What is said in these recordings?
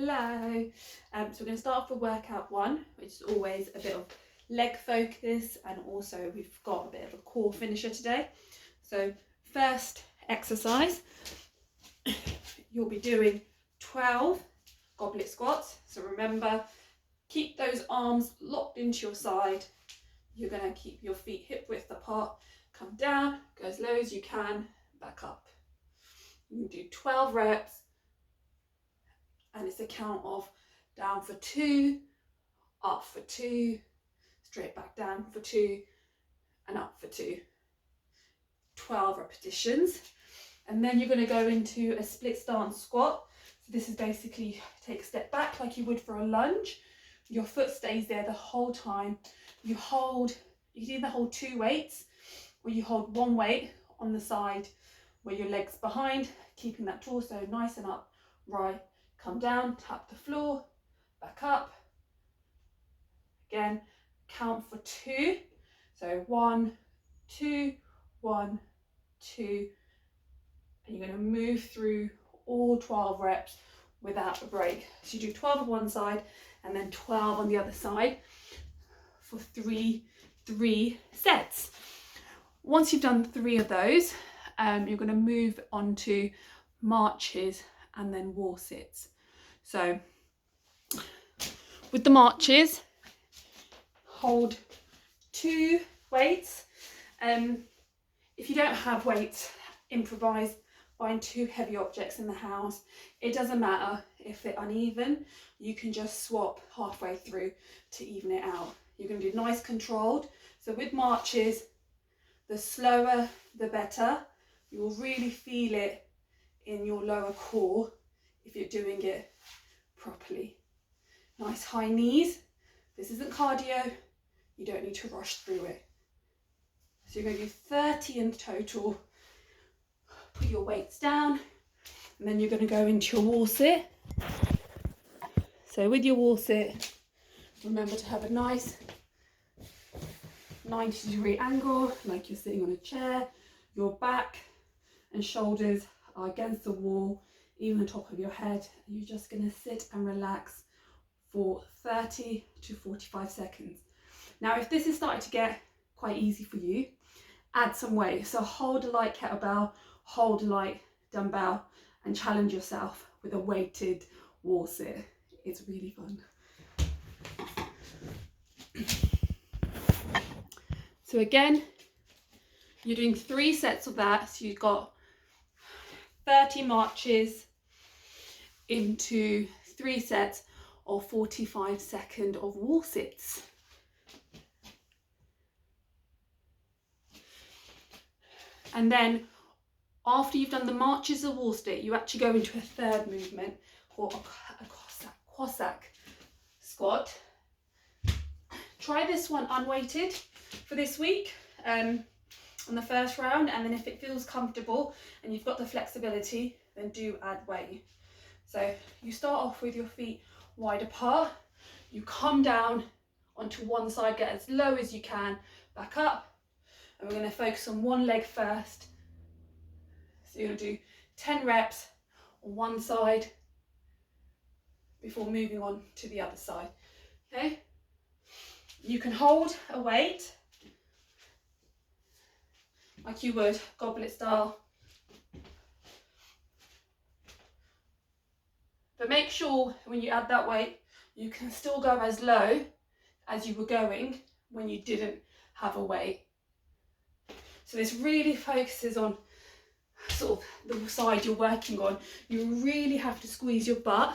Hello. So we're going to start off with workout 1, which is always a bit of leg focus, and also we've got a bit of a core finisher today. So first exercise, you'll be doing 12 goblet squats. So remember, keep those arms locked into your side. You're going to keep your feet hip width apart, come down, go as low as you can, back up. You can do 12 reps. And it's a count of down for 2, up for 2, straight back down for 2, and up for 2. 12 repetitions. And then you're going to go into a split stance squat. So this is basically take a step back like you would for a lunge. Your foot stays there the whole time. You can either hold 2 weights, or you hold 1 weight on the side where your leg's behind, keeping that torso nice and upright. Come down, tap the floor, back up. Again, count for 2. So 1, 2, 1, 2. And you're going to move through all 12 reps without a break. So you do 12 on one side and then 12 on the other side for three sets. Once you've done 3 of those, you're going to move on to marches and then wall sits. So with the marches, hold 2 weights. If you don't have weights, improvise, find 2 heavy objects in the house. It doesn't matter if they're uneven, you can just swap halfway through to even it out. You're going to do nice controlled. So with marches, the slower the better. You will really feel it in your lower core if you're doing it properly. Nice high knees. This isn't cardio. You don't need to rush through it. So you're going to do 30 in total. Put your weights down, and then you're going to go into your wall sit. So with your wall sit, remember to have a nice 90-degree angle, like you're sitting on a chair. Your back and shoulders are against the wall, even the top of your head. You're just going to sit and relax for 30 to 45 seconds. Now, if this is starting to get quite easy for you, add some weight. So hold a light kettlebell, hold a light dumbbell, and challenge yourself with a weighted wall sit. It's really fun. So again, you're doing 3 sets of that. So you've got 30 marches into 3 sets of 45 seconds of wall sits. And then after you've done the marches of wall sit, you actually go into a third movement called a Cossack squat. Try this one unweighted for this week on the first round, and then if it feels comfortable and you've got the flexibility, then do add weight. So you start off with your feet wide apart, you come down onto one side, get as low as you can, back up, and we're going to focus on one leg first. So you're going to do 10 reps on one side before moving on to the other side. Okay? You can hold a weight like you would goblet style, but make sure when you add that weight, you can still go as low as you were going when you didn't have a weight. So this really focuses on sort of the side you're working on. You really have to squeeze your butt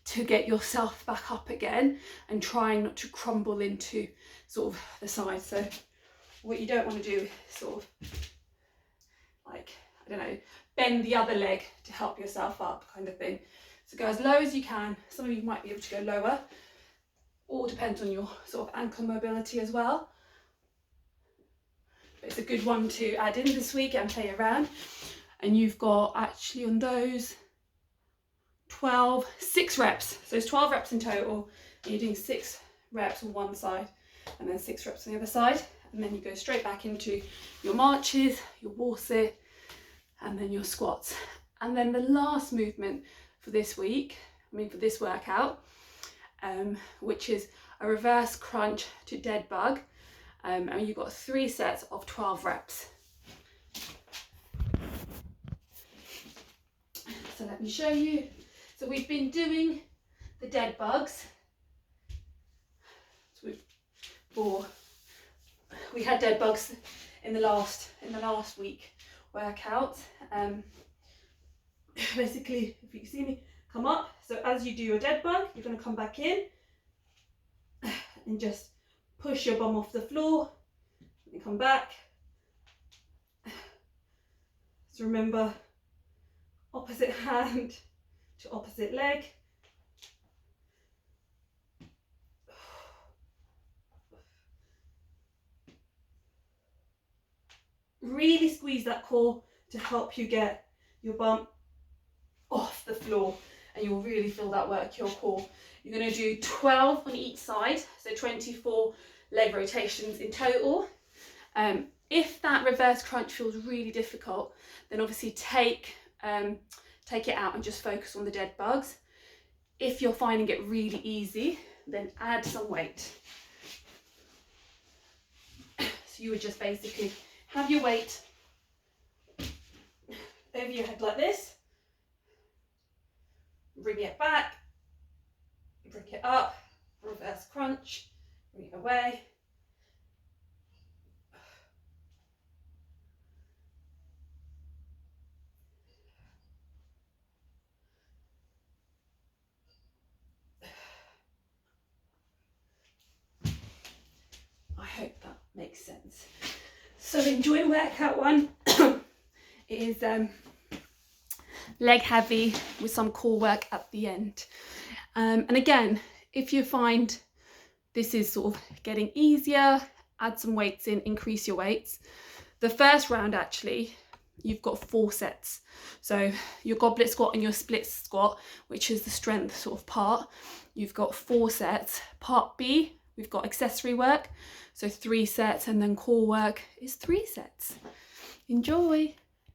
to get yourself back up again and trying not to crumble into sort of the side. So what you don't want to do is sort of like, I don't know, bend the other leg to help yourself up kind of thing. So go as low as you can. Some of you might be able to go lower. All depends on your sort of ankle mobility as well. But it's a good one to add in this week and play around. And you've got actually on those 6 reps. So it's 12 reps in total. And you're doing 6 reps on one side and then 6 reps on the other side. And then you go straight back into your marches, your wall sit, and then your squats. And then the last movement for this week, for this workout, which is a reverse crunch to dead bug. And you've got 3 sets of 12 reps. So let me show you. So we've been doing the dead bugs. So we had dead bugs in the last week workout. Basically, if you can see me, come up. So as you do your dead bug, you're going to come back in and just push your bum off the floor and come back. So remember, opposite hand to opposite leg. Really squeeze that core to help you get your bum off the floor, and you'll really feel that work your core. You're going to do 12 on each side, so 24 leg rotations in total. If that reverse crunch feels really difficult, then obviously take it out and just focus on the dead bugs. If you're finding it really easy, then add some weight. So you would just basically have your weight over your head like this, bring it back, bring it up, reverse crunch, bring it away. I hope that makes sense. So enjoy workout 1. It is leg heavy with some core work at the end. And again, if you find this is sort of getting easier, add some weights in, increase your weights. The first round, actually, you've got 4 sets. So your goblet squat and your split squat, which is the strength sort of part, you've got 4 sets. Part B, we've got accessory work, so 3 sets, and then core work is 3 sets. Enjoy.